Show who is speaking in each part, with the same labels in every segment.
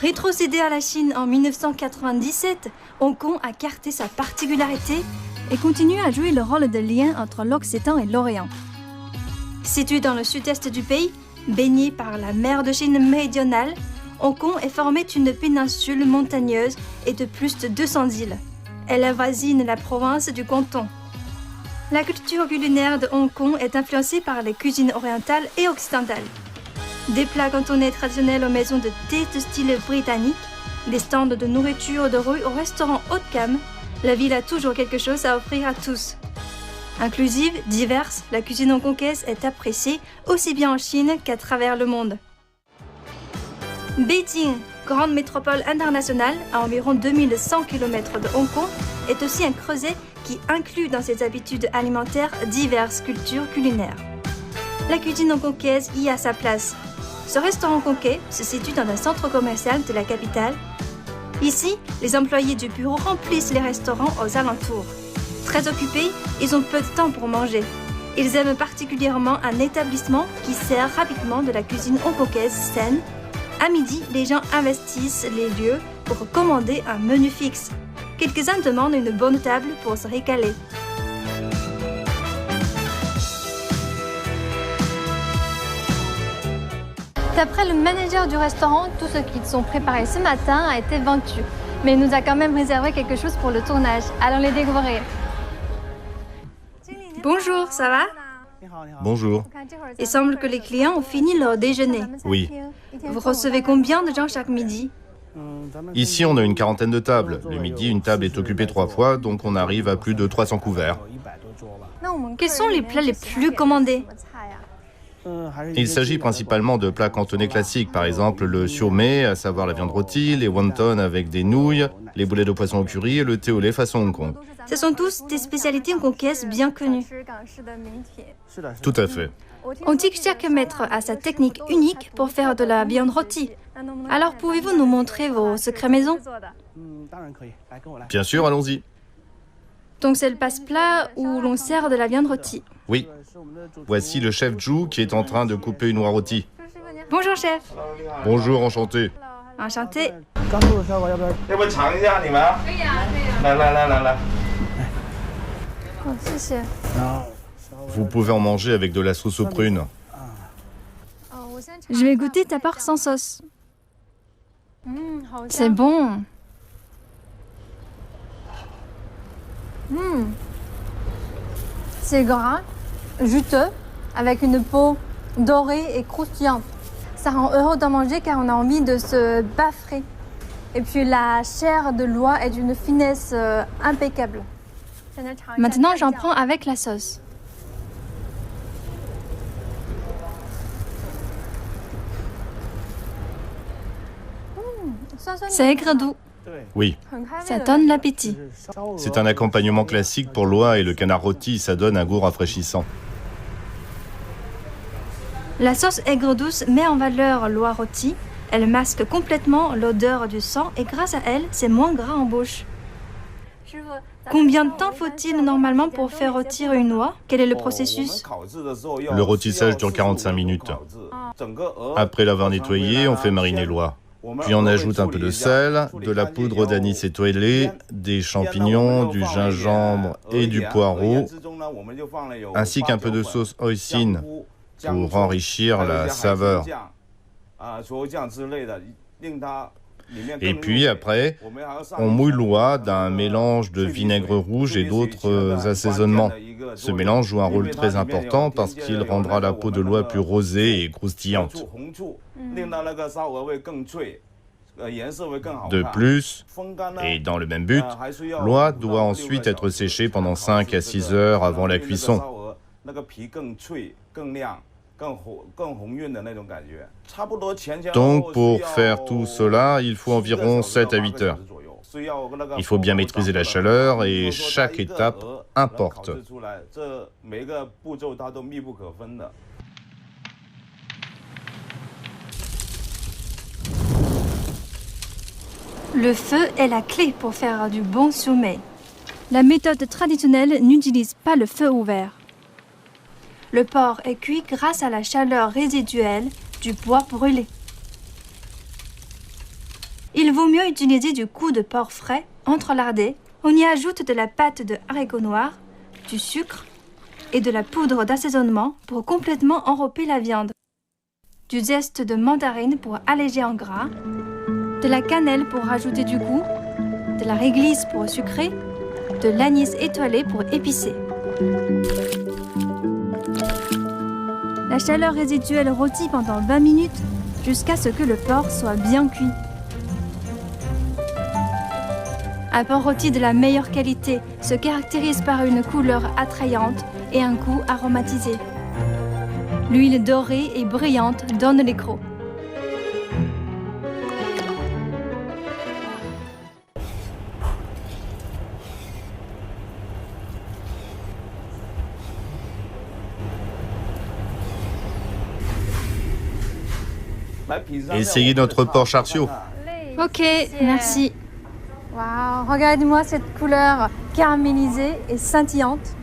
Speaker 1: Rétrocédé à la Chine en 1997, Hong Kong a gardé sa particularité et continue à jouer le rôle de lien entre l'Occitan et l'Orient. Situé dans le sud-est du pays, baigné par la mer de Chine méridionale, Hong Kong est formé d'une péninsule montagneuse et de plus de 200 îles. Elle avoisine la province du Guangdong. La culture culinaire de Hong Kong est influencée par les cuisines orientales et occidentales. Des plats cantonais traditionnels aux maisons de thé de style britannique, des stands de nourriture de rue aux restaurants haut de gamme, la ville a toujours quelque chose à offrir à tous. Inclusive, diverse, la cuisine hongkongaise est appréciée aussi bien en Chine qu'à travers le monde. Beijing, grande métropole internationale à environ 2100 km de Hong Kong, est aussi un creuset qui inclut dans ses habitudes alimentaires diverses cultures culinaires. La cuisine hongkongaise y a sa place. Ce restaurant hongkongais se situe dans un centre commercial de la capitale. Ici, les employés du bureau remplissent les restaurants aux alentours. Très occupés, ils ont peu de temps pour manger. Ils aiment particulièrement un établissement qui sert rapidement de la cuisine hongkongaise saine. À midi, les gens investissent les lieux pour commander un menu fixe. Quelques-uns demandent une bonne table pour se régaler. D'après le manager du restaurant, tout ce qu'ils sont préparés ce matin a été vendu. Mais il nous a quand même réservé quelque chose pour le tournage. Allons les découvrir. Bonjour, ça va?
Speaker 2: Bonjour.
Speaker 1: Il semble que les clients ont fini leur déjeuner.
Speaker 2: Oui.
Speaker 1: Vous recevez combien de gens chaque midi?
Speaker 2: Ici, on a une quarantaine de tables. Le midi, une table est occupée 3 fois, donc on arrive à plus de 300 couverts.
Speaker 1: Quels sont les plats les plus commandés?
Speaker 2: Il s'agit principalement de plats cantonais classiques, par exemple le siu mei, à savoir la viande rôtie, les wonton avec des nouilles, les boulets de poisson au curry et le thé au lait façon Hong Kong.
Speaker 1: Ce sont tous des spécialités hongkongaises bien connues.
Speaker 2: Tout à fait.
Speaker 1: On dit que chaque maître a sa technique unique pour faire de la viande rôtie. Alors pouvez-vous nous montrer vos secrets maison?
Speaker 2: Bien sûr, allons-y.
Speaker 1: Donc c'est le passe-plat où l'on sert de la viande rôtie.
Speaker 2: Oui. Voici le chef Zhu qui est en train de couper une noix rôtie.
Speaker 1: Bonjour chef.
Speaker 2: Bonjour, enchanté.
Speaker 1: Enchanté.
Speaker 2: Vous pouvez en manger avec de la sauce aux prunes.
Speaker 1: Je vais goûter ta part sans sauce. C'est bon. C'est gras, juteux, avec une peau dorée et croustillante. Ça rend heureux d'en manger car on a envie de se baffer. Et puis la chair de l'oie est d'une finesse impeccable. Maintenant, j'en prends avec la sauce. C'est aigre doux.
Speaker 2: Oui.
Speaker 1: Ça donne l'appétit.
Speaker 2: C'est un accompagnement classique pour l'oie et le canard rôti, ça donne un goût rafraîchissant.
Speaker 1: La sauce aigre douce met en valeur l'oie rôtie. Elle masque complètement l'odeur du sang et grâce à elle, c'est moins gras en bouche. Combien de temps faut-il normalement pour faire rôtir une oie? Quel est le processus?
Speaker 2: Le rôtissage dure 45 minutes. Après l'avoir nettoyé, on fait mariner l'oie. Puis on ajoute un peu de sel, de la poudre d'anis étoilée, des champignons, du gingembre et du poireau, ainsi qu'un peu de sauce hoisin pour enrichir la saveur. Et puis après, on mouille l'oie d'un mélange de vinaigre rouge et d'autres assaisonnements. Ce mélange joue un rôle très important parce qu'il rendra la peau de l'oie plus rosée et croustillante. De plus, et dans le même but, l'oie doit ensuite être séchée pendant 5 à 6 heures avant la cuisson. Donc pour faire tout cela, il faut environ 7 à 8 heures. Il faut bien maîtriser la chaleur et chaque étape importe.
Speaker 1: Le feu est la clé pour faire du bon siu mei. La méthode traditionnelle n'utilise pas le feu ouvert. Le porc est cuit grâce à la chaleur résiduelle du bois brûlé. il vaut mieux utiliser du cou de porc frais, entrelardé. On y ajoute de la pâte de haricots noirs, du sucre et de la poudre d'assaisonnement pour complètement enrober la viande. Du zeste de mandarine pour alléger en gras, de la cannelle pour rajouter du goût, de la réglisse pour sucrer, de l'anis étoilé pour épicer. La chaleur résiduelle rôtit pendant 20 minutes jusqu'à ce que le porc soit bien cuit. Un porc rôti de la meilleure qualité se caractérise par une couleur attrayante et un goût aromatisé. L'huile dorée et brillante donne les crocs.
Speaker 2: Essayez notre porc char-siu.
Speaker 1: Ok, merci. Waouh, regarde-moi cette couleur caramélisée et scintillante.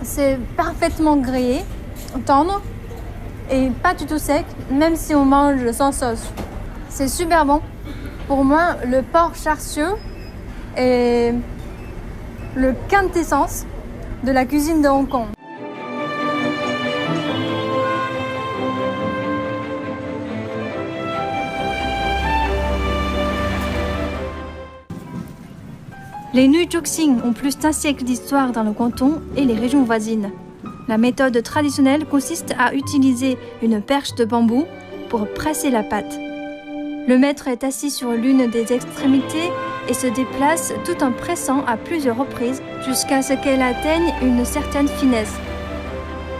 Speaker 1: C'est parfaitement grillé, tendre et pas du tout sec, même si on mange sans sauce. C'est super bon. Pour moi, le porc char-siu est le quintessence de la cuisine de Hong Kong. Les Nui Chok Sing ont plus d'un siècle d'histoire dans le canton et les régions voisines. La méthode traditionnelle consiste à utiliser une perche de bambou pour presser la pâte. Le maître est assis sur l'une des extrémités et se déplace tout en pressant à plusieurs reprises jusqu'à ce qu'elle atteigne une certaine finesse.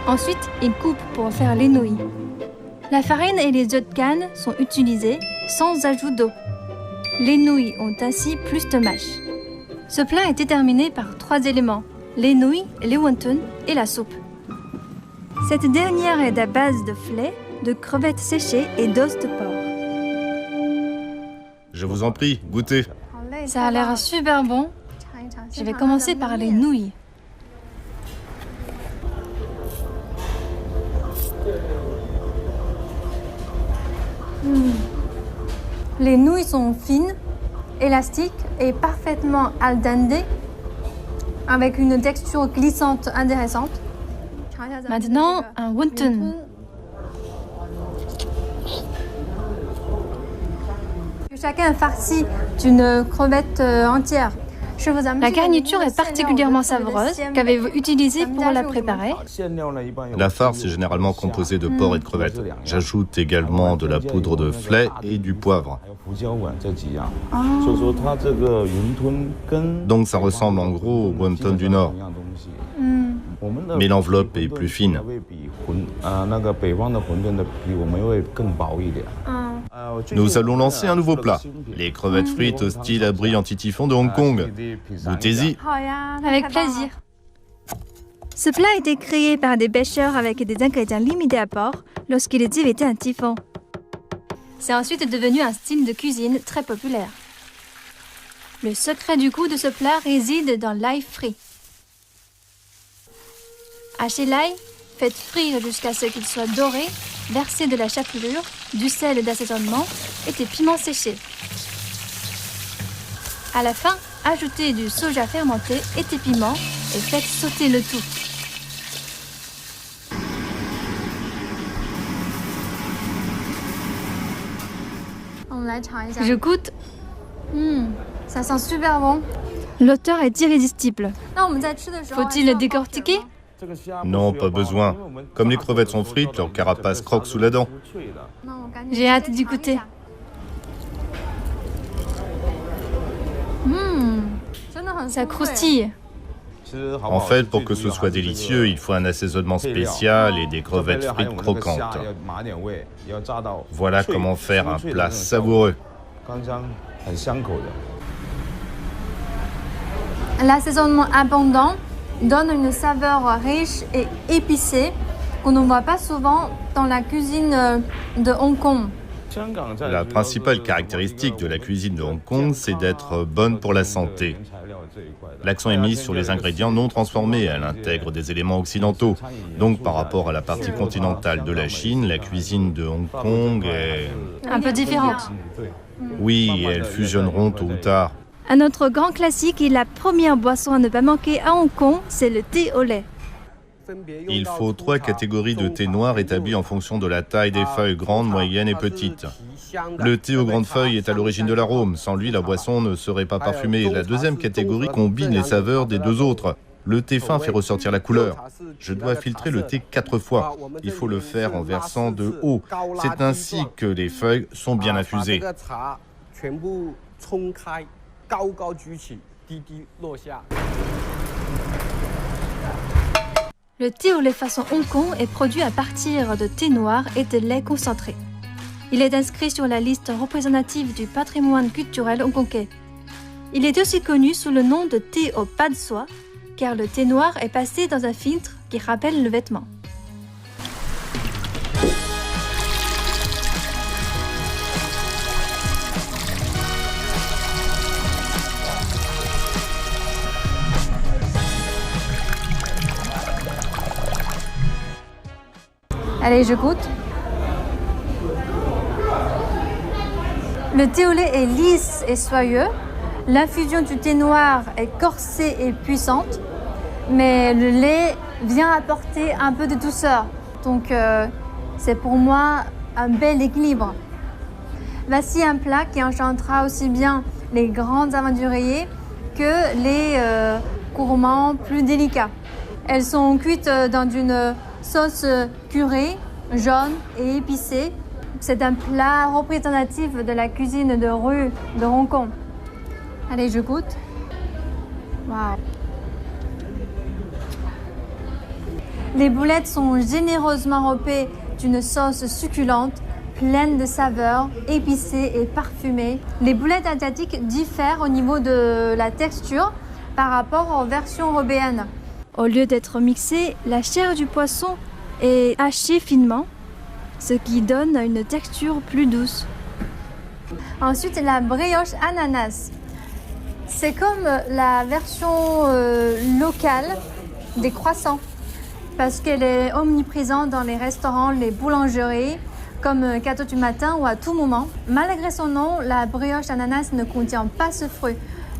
Speaker 1: Ensuite, il coupe pour faire les nouilles. La farine et les œufs de canne sont utilisés sans ajout d'eau. Les nouilles ont ainsi plus de mâche. Ce plat est déterminé par 3 éléments, les nouilles, les wontons et la soupe. Cette dernière est à base de filets, de crevettes séchées et d'os de porc.
Speaker 2: Je vous en prie, goûtez.
Speaker 1: Ça a l'air super bon. Je vais commencer par les nouilles. Les nouilles sont fines, élastiques et parfaitement al dente, avec une texture glissante intéressante. Maintenant, un wonton. Chacun est farci d'une crevette entière. La garniture est particulièrement savoureuse. Qu'avez-vous utilisé pour la préparer?
Speaker 2: La farce est généralement composée de porc et de crevettes. J'ajoute également de la poudre de flets et du poivre. Donc ça ressemble en gros au wonton du Nord. Mais l'enveloppe est plus fine. Nous allons lancer un nouveau plat, les crevettes frites au style abri anti-typhon de Hong Kong. Goûtez-y.
Speaker 1: Avec plaisir. Ce plat a été créé par des pêcheurs avec des ingrédients limités à port lorsqu'il est évité un typhon. C'est ensuite devenu un style de cuisine très populaire. Le secret du goût de ce plat réside dans l'ail frit. Hachez l'ail, faites frire jusqu'à ce qu'il soit doré, versez de la chapelure, du sel d'assaisonnement et des piments séchés. À la fin, ajoutez du soja fermenté et des piments et faites sauter le tout. Je goûte. Ça sent super bon. L'auteur est irrésistible. Faut-il le décortiquer?
Speaker 2: Non, pas besoin. Comme les crevettes sont frites, leur carapace croque sous la dent.
Speaker 1: J'ai hâte d'y goûter. Ça croustille.
Speaker 2: En fait, pour que ce soit délicieux, il faut un assaisonnement spécial et des crevettes frites croquantes. Voilà comment faire un plat savoureux.
Speaker 1: L'assaisonnement abondant donne une saveur riche et épicée qu'on ne voit pas souvent dans la cuisine de Hong Kong.
Speaker 2: La principale caractéristique de la cuisine de Hong Kong, c'est d'être bonne pour la santé. L'accent est mis sur les ingrédients non transformés. Elle intègre des éléments occidentaux. Donc, par rapport à la partie continentale de la Chine, la cuisine de Hong Kong est
Speaker 1: un peu différente.
Speaker 2: Oui, elles fusionneront tôt ou tard.
Speaker 1: Un autre grand classique et la première boisson à ne pas manquer à Hong Kong, c'est le thé au lait.
Speaker 2: Il faut 3 catégories de thé noir établies en fonction de la taille des feuilles, grandes, moyennes et petites. Le thé aux grandes feuilles est à l'origine de l'arôme. Sans lui, la boisson ne serait pas parfumée. La deuxième catégorie combine les saveurs des 2 autres. Le thé fin fait ressortir la couleur. Je dois filtrer le thé 4 fois. Il faut le faire en versant de haut. C'est ainsi que les feuilles sont bien infusées.
Speaker 1: Le thé au lait façon Hong Kong est produit à partir de thé noir et de lait concentré. Il est inscrit sur la liste représentative du patrimoine culturel hongkongais. Il est aussi connu sous le nom de thé au pas de soie, car le thé noir est passé dans un filtre qui rappelle le vêtement. Allez, je goûte. Le thé au lait est lisse et soyeux. L'infusion du thé noir est corsée et puissante. Mais le lait vient apporter un peu de douceur. Donc, c'est pour moi un bel équilibre. Voici un plat qui enchantera aussi bien les grands aventuriers que les gourmands plus délicats. Elles sont cuites dans une sauce curée, jaune et épicée. C'est un plat représentatif de la cuisine de rue de Hong Kong. Allez, je goûte. Waouh. Les boulettes sont généreusement râpées d'une sauce succulente, pleine de saveurs, épicée et parfumée. Les boulettes asiatiques diffèrent au niveau de la texture par rapport aux versions européennes. Au lieu d'être mixée, la chair du poisson est hachée finement, ce qui donne une texture plus douce. Ensuite, la brioche ananas. C'est comme la version locale des croissants, parce qu'elle est omniprésente dans les restaurants, les boulangeries, comme cadeau du matin ou à tout moment. Malgré son nom, la brioche ananas ne contient pas ce fruit.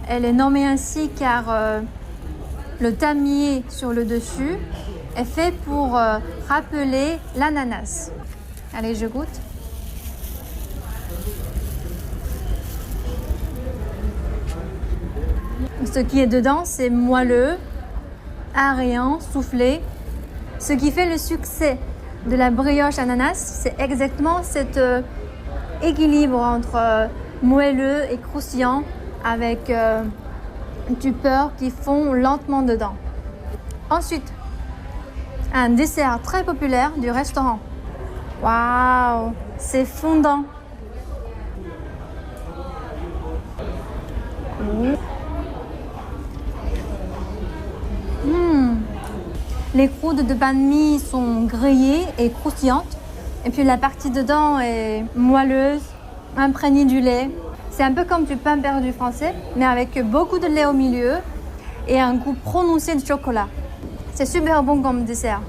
Speaker 1: Elle est nommée ainsi car le damier sur le dessus est fait pour rappeler l'ananas. Allez, je goûte. Ce qui est dedans, c'est moelleux, aérien, soufflé. Ce qui fait le succès de la brioche ananas, c'est exactement cet équilibre entre moelleux et croustillant avec du beurre qui fond lentement dedans. Ensuite, un dessert très populaire du restaurant. Waouh, c'est fondant. Les croûtes de banh mi sont grillées et croustillantes. Et puis la partie dedans est moelleuse, imprégnée du lait. C'est un peu comme du pain perdu français, mais avec beaucoup de lait au milieu et un goût prononcé de chocolat. C'est super bon comme dessert.